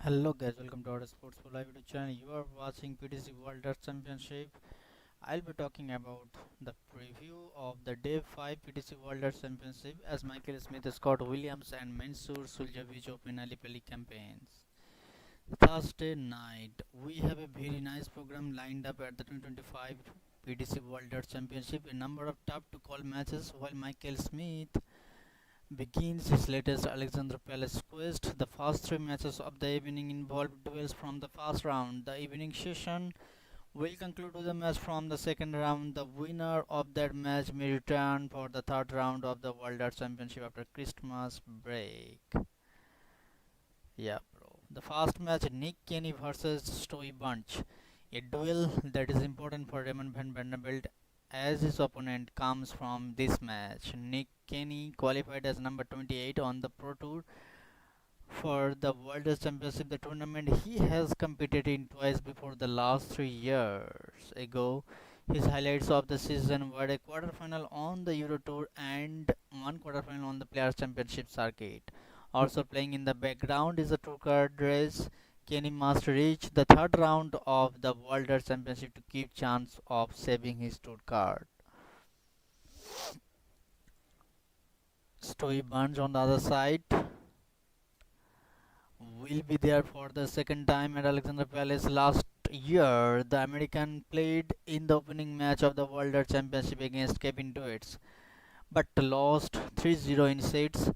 Hello guys, welcome to our Sports for Live video channel. You are watching PTC World Dart Championship. I'll be talking about the preview of the Day 5 PTC World Dart Championship as Michael Smith, Scott Williams and Mansur Suljovic open Alipelli campaigns. Thursday night, we have a very nice program lined up at the 2025 PTC World Dart Championship. A number of tough to call matches while Michael Smith begins his latest Alexandra Palace quest. The first three matches of the evening involved duels from the first round. The evening session will conclude with a match from the second round. The winner of that match may return for the third round of the World Dart Championship after Christmas break. Yeah, bro. The first match, Nick Kenny versus Stoy Bunch. A duel that is important for Raymond van Vanderbilt as his opponent comes from this match. Nick Kenny qualified as number 28 on the Pro Tour for the World Championship, the tournament he has competed in twice before the last 3 years ago. His highlights of the season were a quarterfinal on the Euro Tour and one quarterfinal on the Players Championship circuit. Also playing in the background is a tour card race. Kenny must reach the third round of the World Championship to keep chance of saving his tour card. Stoy Burns on the other side will be there for the second time at Alexandra Palace. Last year, the American played in the opening match of the World Championship against Kevin Duets, but lost 3-0 in sets.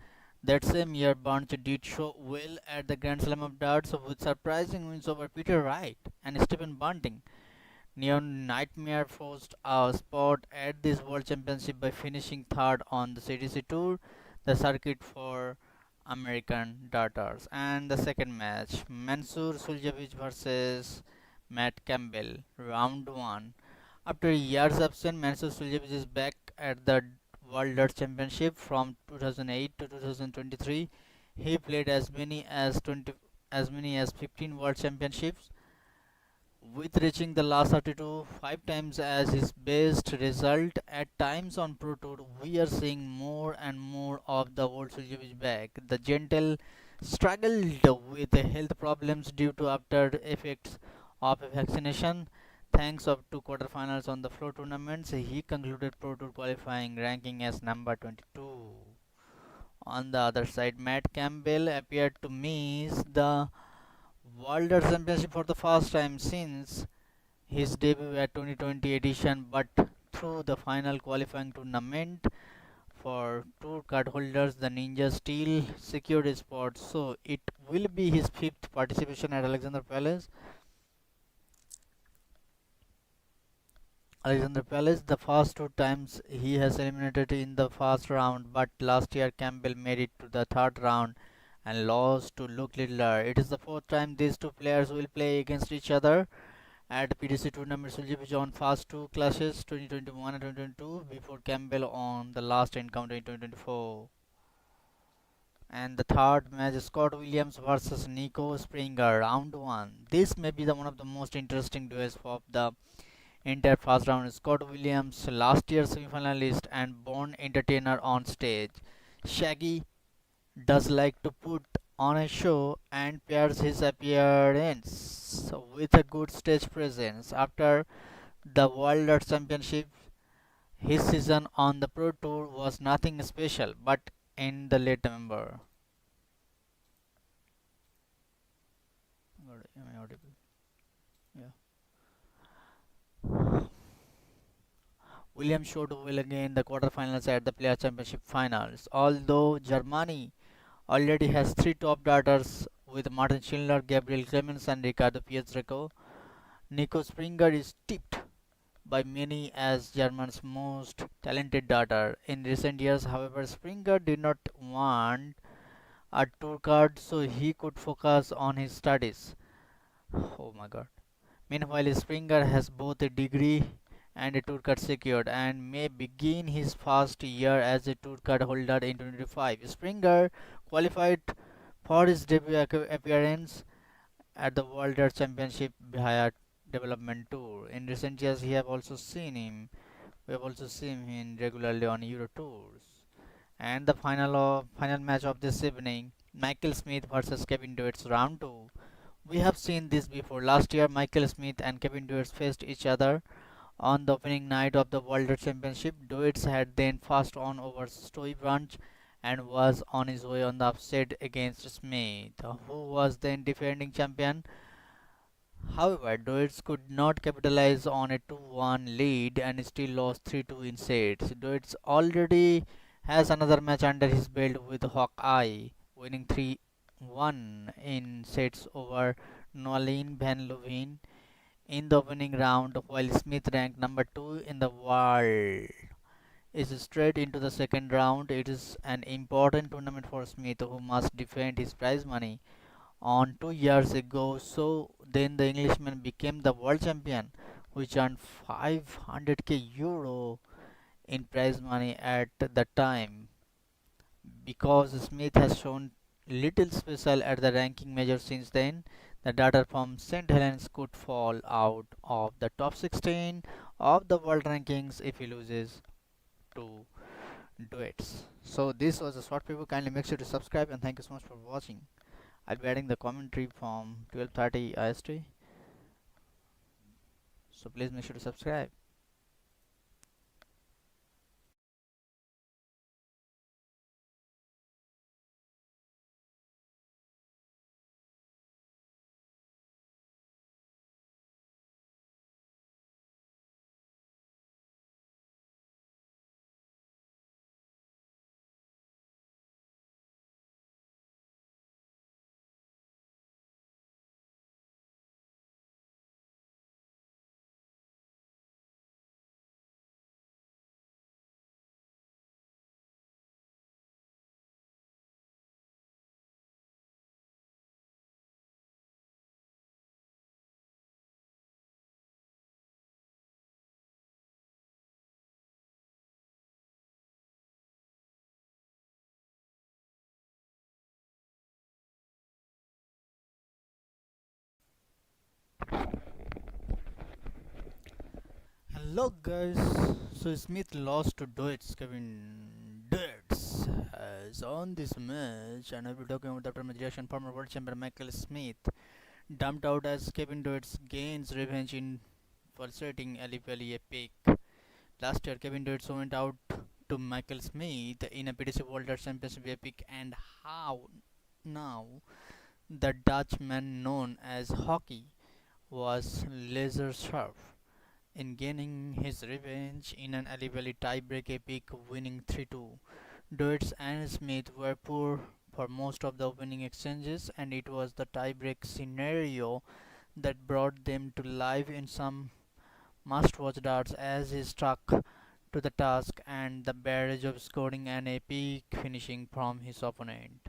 That same year, Burns did show well at the Grand Slam of Darts with surprising wins over Peter Wright and Stephen Bunting. Neon Nightmare forced a spot at this World Championship by finishing third on the CDC Tour, the circuit for American darters. And the second match, Mansur Suljovic versus Matt Campbell, round 1. After years absent, Mansur Suljovic is back at the World Dart Championship from 2008 to 2023. He played as many as 15 World Championships, with reaching the last 32 five times as his best result. At times on Pro Tour, we are seeing more and more of the old Suljovic back. The gentle struggled with health problems due to after effects of a vaccination. Thanks up to quarterfinals on the floor tournaments, he concluded Pro Tour qualifying ranking as number 22. On the other side, Matt Campbell appeared to miss the World Championship for the first time since his debut at 2020 edition, but through the final qualifying tournament for tour card holders, the Ninja still secured a spot. So it will be his fifth participation at Alexandra Palace. Alexander Palace, the first two times he has eliminated in the first round, but last year Campbell made it to the third round and lost to Luke Littler. It is the fourth time these two players will play against each other at PDC tournament. Suljovic on first two clashes 2021 and 2022 before Campbell on the last encounter in 2024. And the third match, Scott Williams versus Nico Springer, round 1. This may be one of the most interesting duels of the entire first round. Scott Williams, last year's semi-finalist and born entertainer on stage. Shaggy does like to put on a show and pairs his appearance with a good stage presence. After the World Dart Championship, his season on the Pro Tour was nothing special, but in the late November. Am I audible? Yeah. Williams showed well again in the quarterfinals at the Player Championship finals. Although Germany already has three top darters with Martin Schindler, Gabriel Clemens, and Ricardo Pietreko, Nico Springer is tipped by many as Germany's most talented darter. In recent years, however, Springer did not want a tour card so he could focus on his studies. Oh my god. Meanwhile, Springer has both a degree and a tour card secured and may begin his first year as a tour card holder in 2025. Springer qualified for his debut appearance at the World Dart Championship via development tour. In recent years, we have also seen him regularly on Euro tours. And the final match of this evening, Michael Smith versus Kevin Duets round 2. We have seen this before. Last year, Michael Smith and Kevin Duets faced each other on the opening night of the World Championship. Duets had then fast on over Stoibranch and was on his way on the upset against Smith, who was then defending champion. However, Duets could not capitalize on a 2-1 lead and still lost 3-2 in sets. Duets already has another match under his belt with Hawkeye, winning 3-1 in sets over Noeline van Leuven in the opening round, while Smith, ranked number 2 in the world, is straight into the second round. It is an important tournament for Smith, who must defend his prize money on 2 years ago. So then the Englishman became the world champion, which earned 500k euro in prize money at the time. Because Smith has shown little special at the ranking measure since then, the data from St. Helens could fall out of the top 16 of the world rankings if he loses to Duets. So this was a short preview. Kindly make sure to subscribe and thank you so much for watching. I'll be adding the commentary from 12:30 IST. So please make sure to subscribe. Hello guys. So Smith lost to Deutsch. Kevin Deutsch has on this match, and I'll be talking about the aftermatch reaction. Former world champion Michael Smith dumped out as Kevin Deutsch gains revenge in pulsating Alipelli epic. Last year, Kevin Deutsch went out to Michael Smith in a PDC World Championship epic, and how now the Dutchman known as Hockey was laser sharp in gaining his revenge in an Alipelli tiebreak epic, winning 3-2. Deutsch and Smith were poor for most of the opening exchanges, and it was the tiebreak scenario that brought them to life in some must-watch darts as he stuck to the task and the barrage of scoring an epic finishing from his opponent.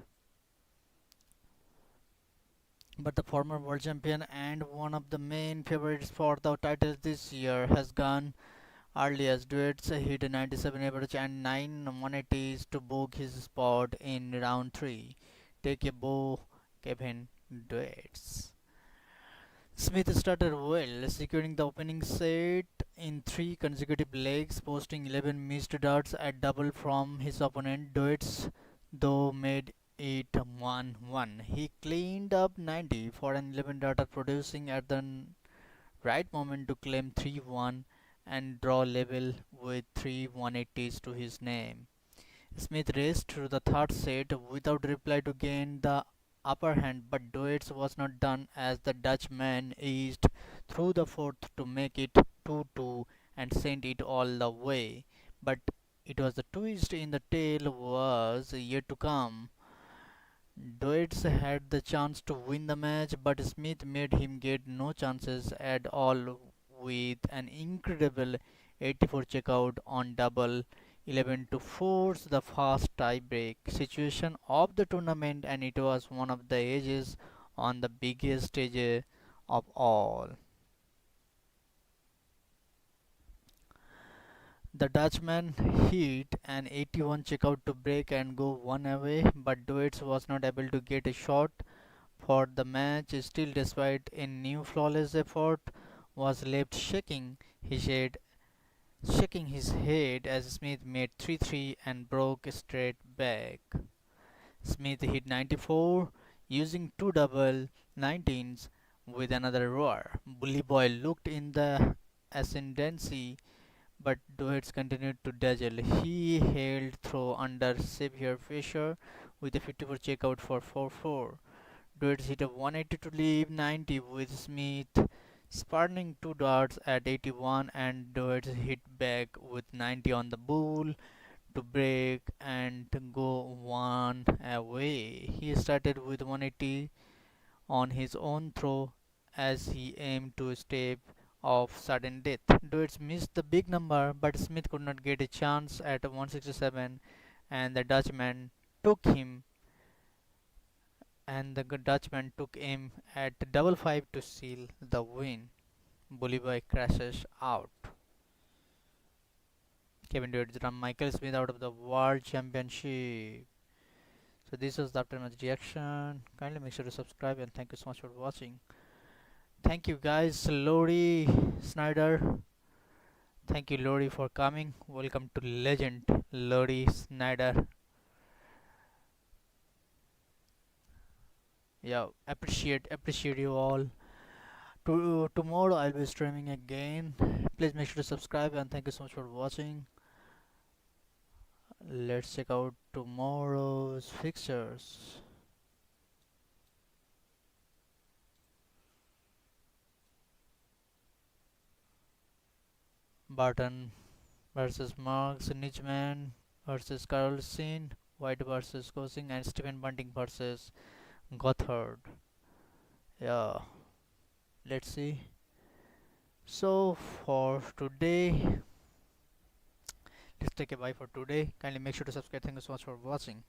But the former world champion and one of the main favorites for the title this year has gone early as Duets hit a 97 average and 9 180s to book his spot in round 3. Take a bow, Kevin Duets. Smith started well, securing the opening set in 3 consecutive legs, posting 11 missed darts at double from his opponent. Duets, though, made it 1-1. He cleaned up 90 for an 11 darter, producing at the right moment to claim 3-1 and draw level with 3 180s to his name. Smith raced through the third set without reply to gain the upper hand, but Duets was not done as the Dutchman eased through the fourth to make it 2-2 and sent it all the way. But it was the twist in the tail was yet to come. Duets had the chance to win the match, but Smith made him get no chances at all with an incredible 84 checkout on double 11 to force the fast tie-break situation of the tournament, and it was one of the edges on the biggest stage of all. The Dutchman hit an 81 checkout to break and go one away, but Duets was not able to get a shot for the match. Still, despite a new flawless effort, was left shaking his head as Smith made 3-3 and broke straight back. Smith hit 94 using two double 19s with another roar. Bully Boy looked in the ascendancy, but duets continued to dazzle. He held through under severe pressure with a 54 checkout for 4-4. Duets hit a 180 to leave 90 with Smith spurning two darts at 81, and Duets hit back with 90 on the bull to break and go one away. He started with 180 on his own throw as he aimed to stave off sudden death. Duets missed the big number, but Smith could not get a chance at 167, and the Dutchman took him Dutchman took aim at double five to seal the win. Bolivar crashes out. Kevin Durant run Michael Smith out of the World Championship. So this was the aftermatch reaction. Kindly make sure to subscribe and thank you so much for watching. Thank you guys, Lori Snyder. Thank you, Lori, for coming. Welcome to legend Lori Snyder. Yeah, appreciate you all. Tomorrow I'll be streaming again. Please make sure to subscribe and thank you so much for watching. Let's check out tomorrow's fixtures. Barton versus Marks, Nichman versus Carlson, White versus Kosing, and Stephen Bunting versus Gothard. Yeah, let's see. So for today, let's take a bye for today. Kindly make sure to subscribe. Thank you so much for watching.